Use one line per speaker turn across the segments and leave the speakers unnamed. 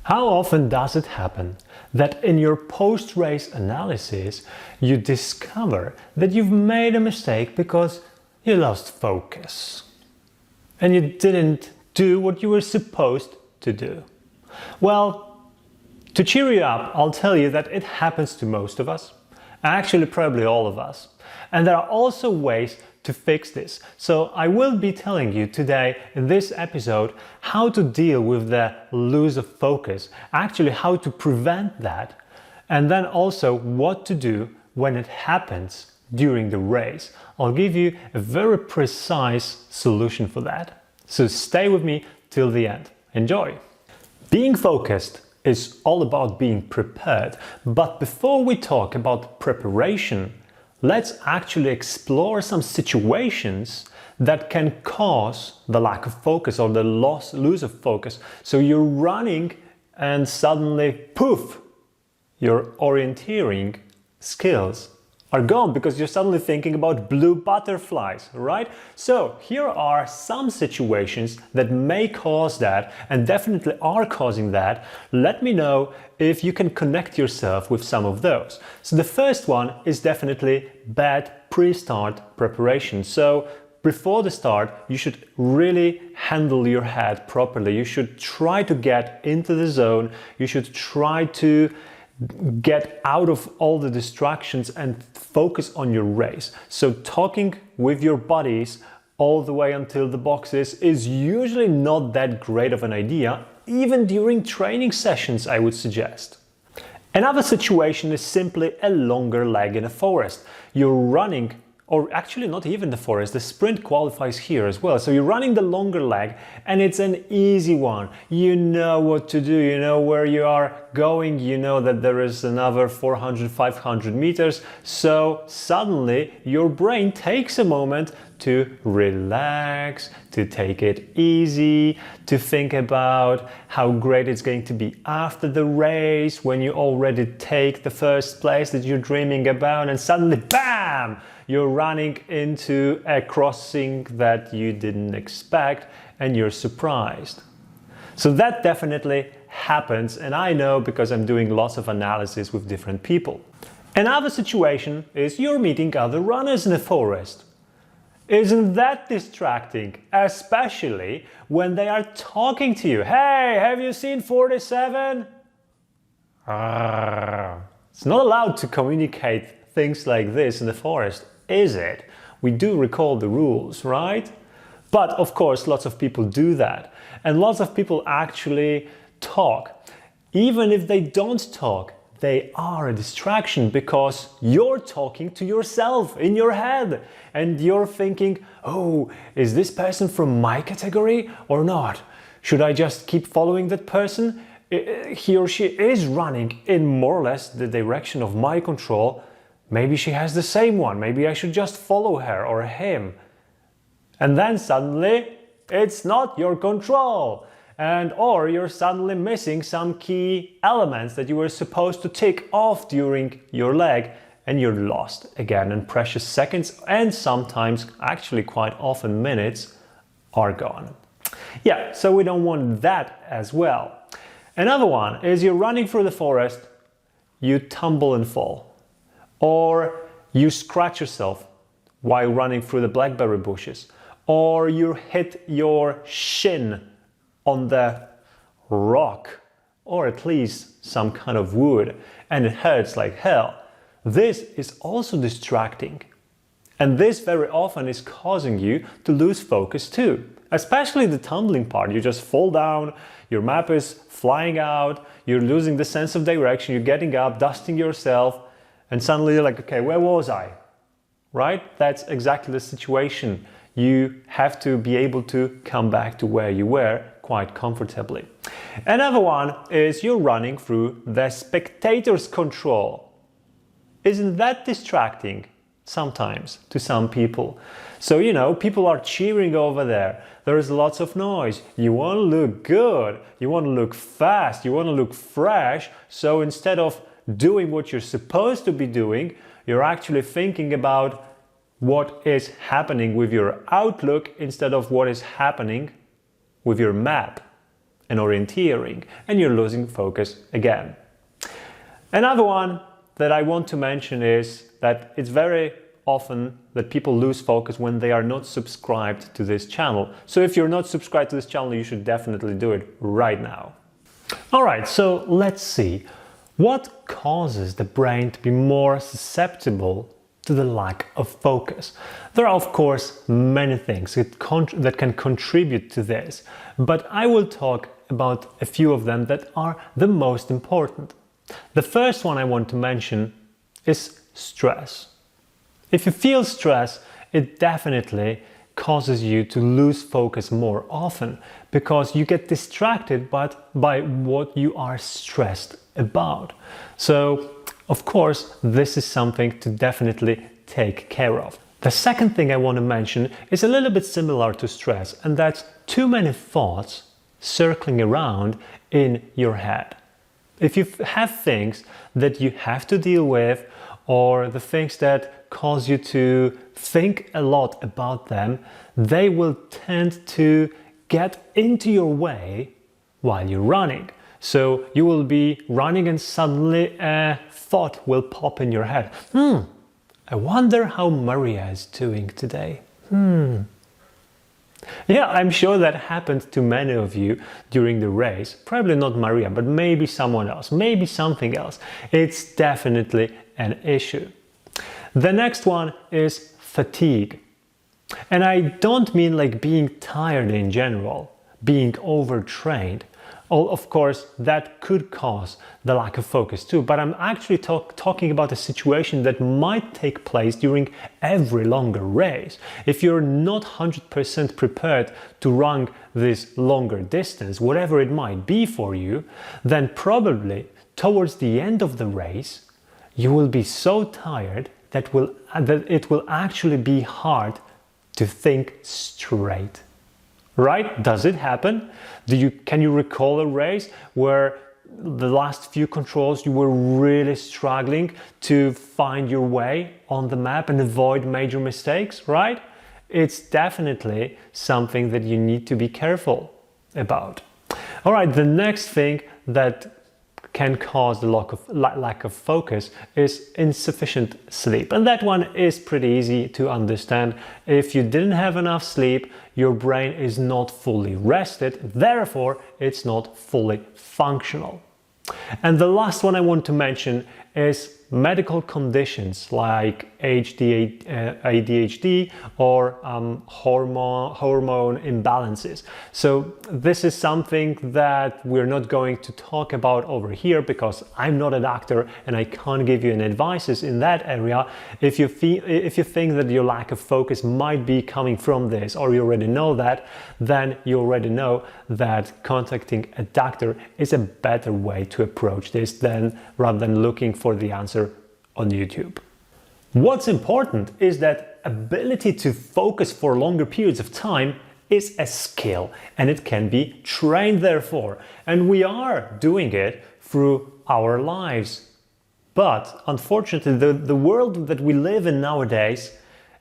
How often does it happen that in your post-race analysis you discover that you've made a mistake because you lost focus and you didn't do what you were supposed to do? Well, to cheer you up, I'll tell you that it happens to most of us, actually probably all of us. And there are also ways to fix this. So I will be telling you today in this episode how to deal with the lose of focus, actually how to prevent that, and then also what to do when it happens during the race. I'll give you a very precise solution for that. So stay with me till the end. Enjoy! Being focused is all about being prepared, but before we talk about preparation, let's actually explore some situations that can cause the lack of focus or the lose of focus. So you're running and suddenly, poof, your orienteering skills are gone because you're suddenly thinking about blue butterflies, right? So here are some situations that may cause that and definitely are causing that. Let me know if you can connect yourself with some of those. So the first one is definitely bad pre-start preparation. So before the start, you should really handle your head properly. You should try to get into the zone. You should try to get out of all the distractions and focus on your race. So talking with your buddies all the way until the boxes is usually not that great of an idea, even during training sessions, I would suggest. Another situation is simply a longer leg in a forest. You're running, or actually not even the forest, the sprint qualifies here as well. So you're running the longer leg and it's an easy one. You know what to do, you know where you are going, you know that there is another 400, 500 meters. So suddenly your brain takes a moment to relax, to take it easy, to think about how great it's going to be after the race when you already take the first place that you're dreaming about, and suddenly, bam! You're running into a crossing that you didn't expect and you're surprised. So that definitely happens, and I know because I'm doing lots of analysis with different people. Another situation is you're meeting other runners in the forest. Isn't that distracting? Especially when they are talking to you. Hey, have you seen 47? It's not allowed to communicate things like this in the forest, is it? We do recall the rules, right? But of course, lots of people do that. And lots of people actually talk. Even if they don't talk, they are a distraction because you're talking to yourself in your head and you're thinking, oh, is this person from my category or not? Should I just keep following that person? He or she is running in more or less the direction of my control. Maybe she has the same one. Maybe I should just follow her or him. And then suddenly it's not your control. Or you're suddenly missing some key elements that you were supposed to tick off during your leg, and you're lost again, and precious seconds and sometimes actually quite often minutes are gone. Yeah, so we don't want that as well. Another one is you're running through the forest, you tumble and fall, or you scratch yourself while running through the blackberry bushes, or you hit your shin on the rock, or at least some kind of wood, and it hurts like hell. This is also distracting. And this very often is causing you to lose focus too. Especially the tumbling part. You just fall down, your map is flying out, you're losing the sense of direction, you're getting up, dusting yourself, and suddenly you're like, okay, where was I? Right? That's exactly the situation. You have to be able to come back to where you were quite comfortably. Another one is you're running through the spectator's control. Isn't that distracting? Sometimes to some people. So, you know, people are cheering over there. There is lots of noise. You want to look good. You want to look fast. You want to look fresh. So instead of doing what you're supposed to be doing, you're actually thinking about what is happening with your outlook instead of what is happening with your map. and orienteering, and you're losing focus again. Another one that I want to mention is that it's very often that people lose focus when they are not subscribed to this channel. So if you're not subscribed to this channel, you should definitely do it right now. Alright, so let's see. What causes the brain to be more susceptible to the lack of focus? There are, of course, many things that can contribute to this, but I will talk about a few of them that are the most important. The first one I want to mention is stress. If you feel stress, it definitely causes you to lose focus more often because you get distracted by what you are stressed about. So, of course, this is something to definitely take care of. The second thing I want to mention is a little bit similar to stress, and that's too many thoughts circling around in your head. If you have things that you have to deal with, or the things that cause you to think a lot about them, they will tend to get into your way while you're running. So you will be running and suddenly a thought will pop in your head. I wonder how Maria is doing today. Yeah, I'm sure that happened to many of you during the race. Probably not Maria, but maybe someone else, maybe something else. It's definitely an issue. The next one is fatigue. And I don't mean like being tired in general, being overtrained. Of course, that could cause the lack of focus too, but I'm actually talking about a situation that might take place during every longer race. If you're not 100% prepared to run this longer distance, whatever it might be for you, then probably towards the end of the race, you will be so tired that it will actually be hard to think straight. Right? Does it happen? Can you recall a race where the last few controls you were really struggling to find your way on the map and avoid major mistakes, right? It's definitely something that you need to be careful about. All right, the next thing that can cause the lack of focus is insufficient sleep. And that one is pretty easy to understand. If you didn't have enough sleep, your brain is not fully rested, therefore it's not fully functional. And the last one I want to mention is medical conditions like ADHD or hormone imbalances. So this is something that we're not going to talk about over here because I'm not a doctor and I can't give you any advices in that area. If you think that your lack of focus might be coming from this, or you already know that, then you already know that contacting a doctor is a better way to approach this rather than looking for the answer on YouTube. What's important is that ability to focus for longer periods of time is a skill and it can be trained therefore, and we are doing it through our lives. But unfortunately, the world that we live in nowadays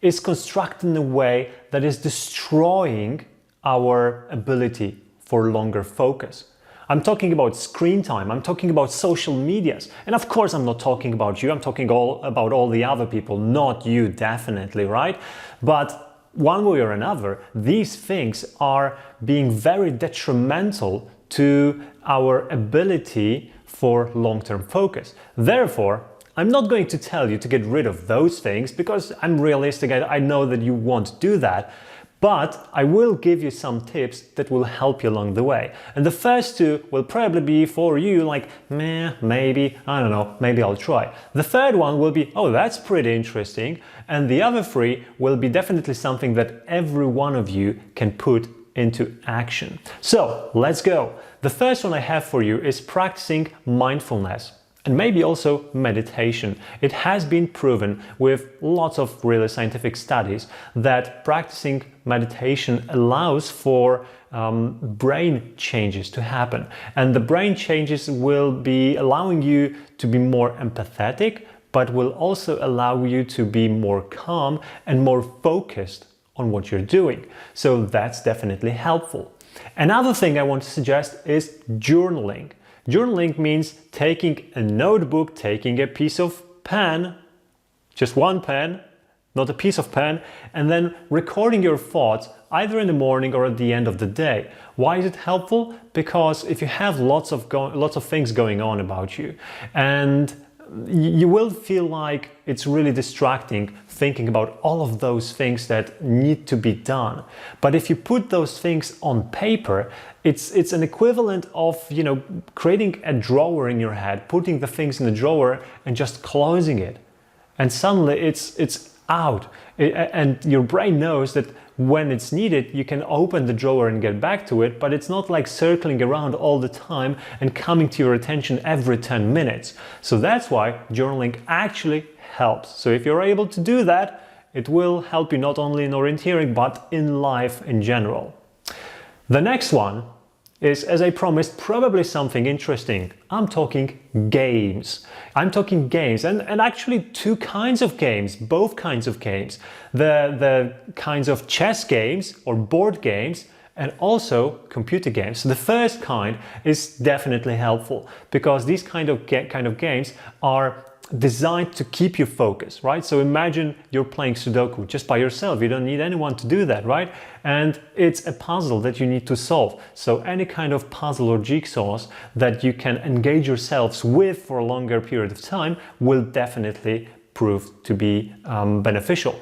is constructed in a way that is destroying our ability for longer focus. I'm talking about screen time, I'm talking about social medias, and of course I'm not talking about you, I'm talking about all the other people, not you definitely, right? But one way or another, these things are being very detrimental to our ability for long-term focus. Therefore, I'm not going to tell you to get rid of those things because I'm realistic, I know that you won't do that. But I will give you some tips that will help you along the way. And the first two will probably be for you like, maybe, I don't know, maybe I'll try. The third one will be, oh, that's pretty interesting. And the other three will be definitely something that every one of you can put into action. So let's go. The first one I have for you is practicing mindfulness. And maybe also meditation. It has been proven with lots of really scientific studies that practicing meditation allows for brain changes to happen. And the brain changes will be allowing you to be more empathetic, but will also allow you to be more calm and more focused on what you're doing. So that's definitely helpful. Another thing I want to suggest is journaling. Journaling means taking a notebook, taking a piece of pen, just one pen, not a piece of pen, and then recording your thoughts either in the morning or at the end of the day. Why is it helpful? Because if you have lots of things going on about you, and you will feel like it's really distracting thinking about all of those things that need to be done. But if you put those things on paper, it's an equivalent of, you know, creating a drawer in your head, putting the things in the drawer and just closing it. And suddenly it's out. And your brain knows that when it's needed, you can open the drawer and get back to it, but it's not like circling around all the time and coming to your attention every 10 minutes. So that's why journaling actually helps. So if you're able to do that, it will help you not only in orienteering, but in life in general. The next one is, as I promised, probably something interesting. I'm talking games. I'm talking games, and actually two kinds of games, both kinds of games. The kinds of chess games or board games, and also computer games. So the first kind is definitely helpful because these kind of games are designed to keep you focused, right? So imagine you're playing Sudoku just by yourself. You don't need anyone to do that, right? And it's a puzzle that you need to solve. So any kind of puzzle or jigsaws that you can engage yourselves with for a longer period of time will definitely prove to be beneficial.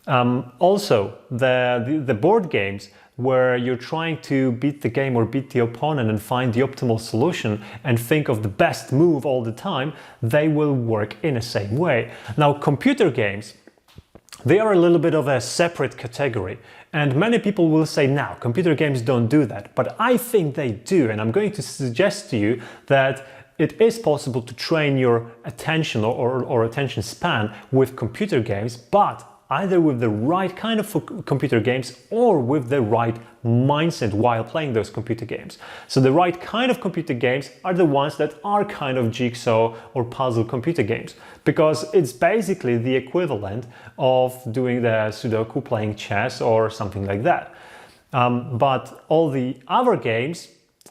Also, the board games where you're trying to beat the game or beat the opponent and find the optimal solution and think of the best move all the time, they will work in the same way. Now, computer games, they are a little bit of a separate category, and many people will say, now, computer games don't do that, but I think they do, and I'm going to suggest to you that it is possible to train your attention or attention span with computer games, but either with the right kind of computer games or with the right mindset while playing those computer games. So the right kind of computer games are the ones that are kind of jigsaw or puzzle computer games, because it's basically the equivalent of doing the Sudoku, playing chess or something like that. But all the other games,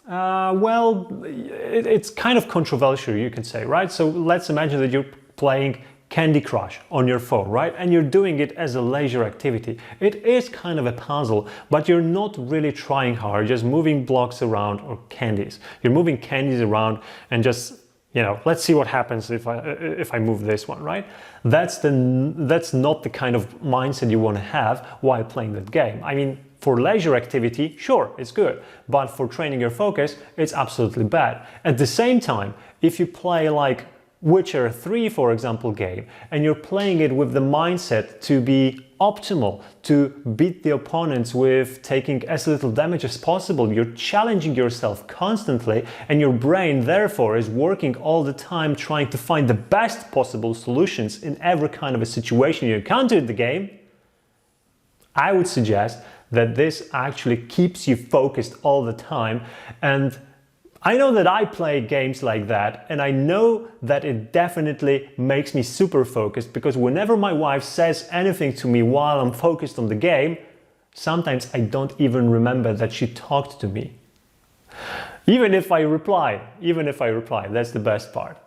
well, it's kind of controversial, you can say, right? So let's imagine that you're playing Candy Crush on your phone, right? And you're doing it as a leisure activity. It is kind of a puzzle, but you're not really trying hard, just moving blocks around or candies. You're moving candies around and just, you know, let's see what happens if I move this one, right? That's not the kind of mindset you want to have while playing that game. I mean, for leisure activity, sure, it's good, but for training your focus, it's absolutely bad. At the same time, if you play like Witcher 3, for example, game, and you're playing it with the mindset to be optimal, to beat the opponents with taking as little damage as possible, you're challenging yourself constantly, and your brain therefore is working all the time trying to find the best possible solutions in every kind of a situation you encounter in the game, I would suggest that this actually keeps you focused all the time. And I know that I play games like that, and I know that it definitely makes me super focused, because whenever my wife says anything to me while I'm focused on the game, sometimes I don't even remember that she talked to me. Even if I reply, that's the best part.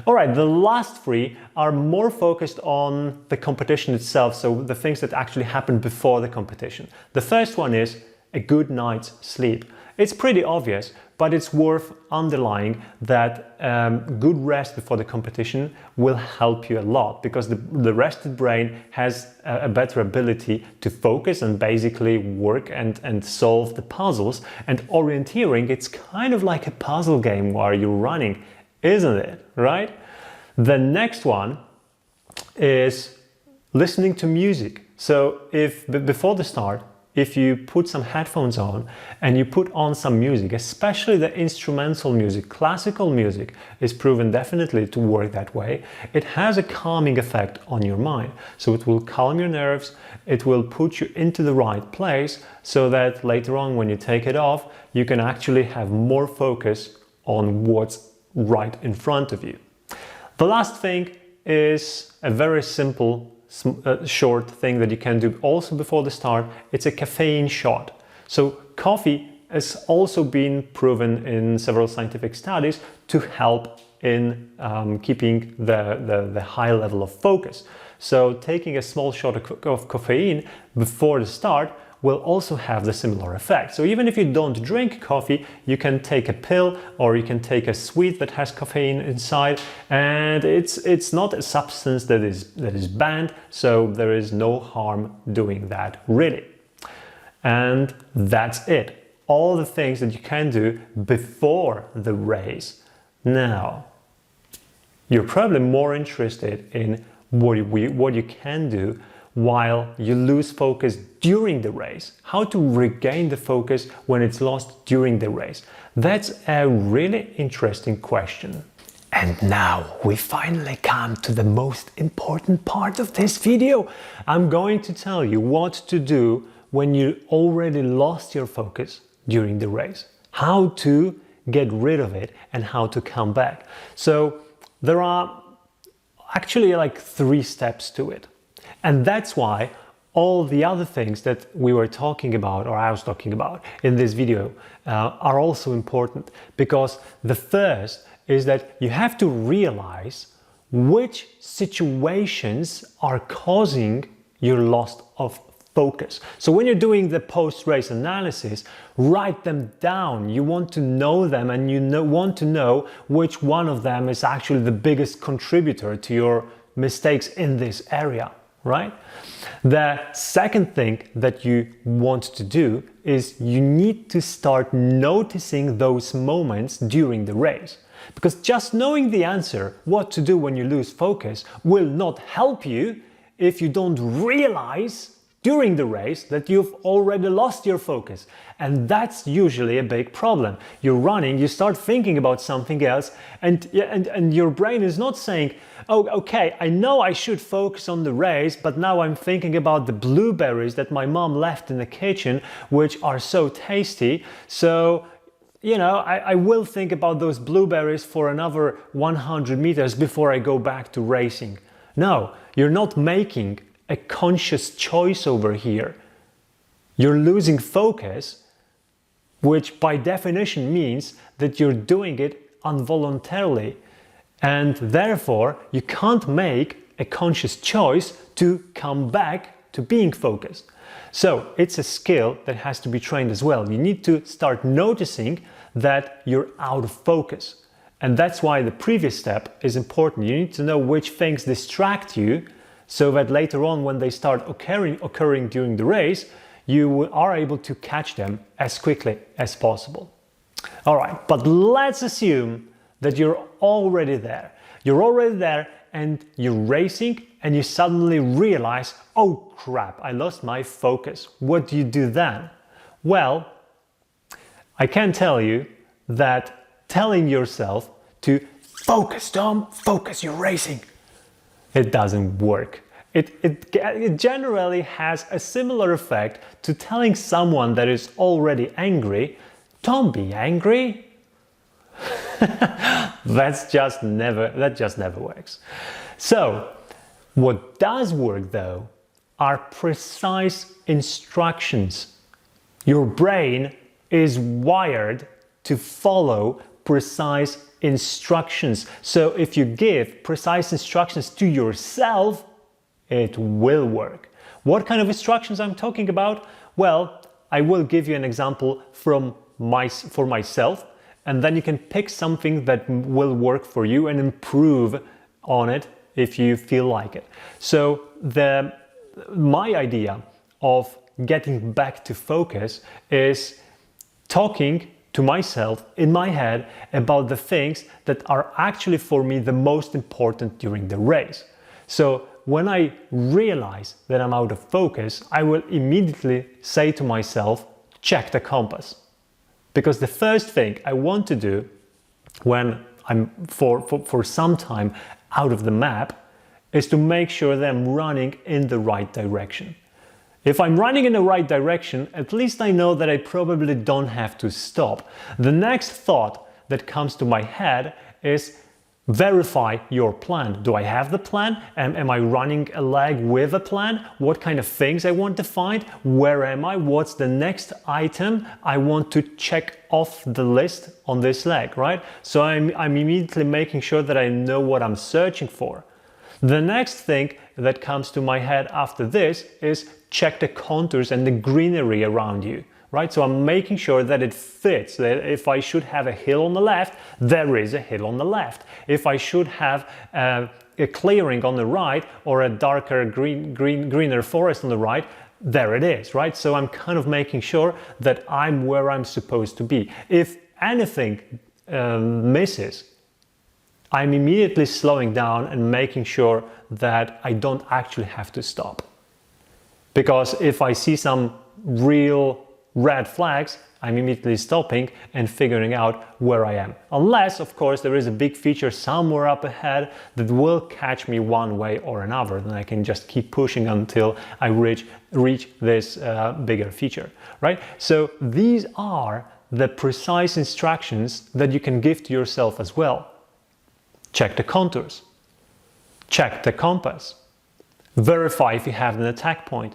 All right, the last three are more focused on the competition itself, so the things that actually happen before the competition. The first one is a good night's sleep. It's pretty obvious, but it's worth underlining that good rest before the competition will help you a lot, because the rested brain has a better ability to focus and basically work and solve the puzzles. And orienteering, it's kind of like a puzzle game while you're running, isn't it, right? The next one is listening to music. So before the start, if you put some headphones on and you put on some music, especially the instrumental music, classical music is proven definitely to work that way. It has a calming effect on your mind. So it will calm your nerves, it will put you into the right place, so that later on when you take it off, you can actually have more focus on what's right in front of you. The last thing is a very simple short thing that you can do also before the start. It's a caffeine shot. So coffee has also been proven in several scientific studies to help in keeping the high level of focus. So taking a small shot of caffeine before the start will also have the similar effect. So even if you don't drink coffee, you can take a pill or you can take a sweet that has caffeine inside, and it's not a substance that is banned, so there is no harm doing that really. And that's it. All the things that you can do before the race. Now, you're probably more interested in what you can do while you lose focus during the race. How to regain the focus when it's lost during the race. That's a really interesting question. And now we finally come to the most important part of this video. I'm going to tell you what to do when you already lost your focus during the race. How to get rid of it and how to come back. So there are actually like 3 steps to it. And that's why all the other things that we were talking about, or I was talking about in this video, are also important. Because the first is that you have to realize which situations are causing your loss of focus. So when you're doing the post-race analysis, write them down. You want to know them, and you want to know which one of them is actually the biggest contributor to your mistakes in this area, right? The second thing that you want to do is you need to start noticing those moments during the race. Because just knowing the answer, what to do when you lose focus, will not help you if you don't realize during the race that you've already lost your focus. And that's usually a big problem. You're running, you start thinking about something else, and your brain is not saying, oh, okay, I know I should focus on the race, but now I'm thinking about the blueberries that my mom left in the kitchen, which are so tasty. So, you know, I will think about those blueberries for another 100 meters before I go back to racing. No, you're not making a conscious choice over here. You're losing focus, which by definition means that you're doing it involuntarily, and therefore you can't make a conscious choice to come back to being focused. So it's a skill that has to be trained as well. You need to start noticing that you're out of focus. And that's why the previous step is important. You need to know which things distract you, so that later on, when they start occurring during the race, you are able to catch them as quickly as possible. All right, but let's assume that you're already there. You're already there and you're racing, and you suddenly realize, oh crap, I lost my focus. What do you do then? Well, I can tell you that telling yourself to focus, Tom, focus, you're racing, it doesn't work. It generally has a similar effect to telling someone that is already angry, don't be angry. That just never works. So, what does work though are precise instructions. Your brain is wired to follow precise instructions. So if you give precise instructions to yourself, it will work. What kind of instructions I'm talking about? Well, I will give you an example for myself, and then you can pick something that will work for you and improve on it if you feel like it. So my idea of getting back to focus is talking to myself in my head about the things that are actually for me the most important during the race. So when I realize that I'm out of focus, I will immediately say to myself, check the compass. Because the first thing I want to do when I'm for some time out of the map is to make sure that I'm running in the right direction. If I'm running in the right direction, at least I know that I probably don't have to stop. The next thought that comes to my head is, Verify your plan. Do I have the plan? Am I running a leg with a plan? What kind of things I want to find? Where am I? What's the next item I want to check off the list on this leg, right? So I'm immediately making sure that I know what I'm searching for. The next thing that comes to my head after this is check the contours and the greenery around you. Right? So I'm making sure that it fits, that if I should have a hill on the left, there is a hill on the left. If I should have a clearing on the right or a darker greener forest on the right, there it is, right? So I'm kind of making sure that I'm where I'm supposed to be. If anything misses, I'm immediately slowing down and making sure that I don't actually have to stop. Because if I see some real red flags, I'm immediately stopping and figuring out where I am. Unless, of course, there is a big feature somewhere up ahead that will catch me one way or another, then I can just keep pushing until I reach this bigger feature, right? So these are the precise instructions that you can give to yourself as well. Check the contours. Check the compass. Verify if you have an attack point.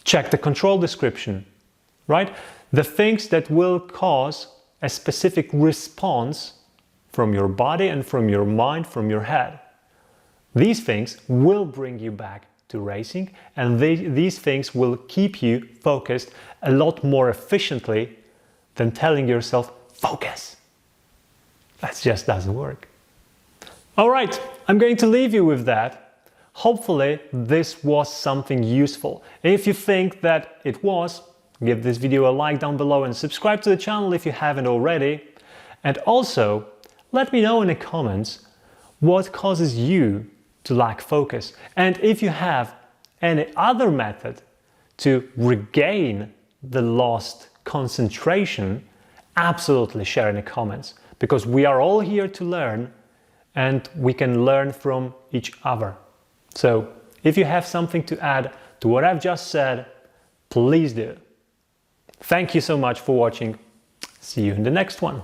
Check the control description. Right? The things that will cause a specific response from your body and from your mind, from your head. These things will bring you back to racing, and these things will keep you focused a lot more efficiently than telling yourself, focus. That just doesn't work. All right, I'm going to leave you with that. Hopefully this was something useful. If you think that it was, give this video a like down below and subscribe to the channel if you haven't already. And also, let me know in the comments what causes you to lack focus. And if you have any other method to regain the lost concentration, absolutely share in the comments. Because we are all here to learn and we can learn from each other. So if you have something to add to what I've just said, please do. Thank you so much for watching. See you in the next one.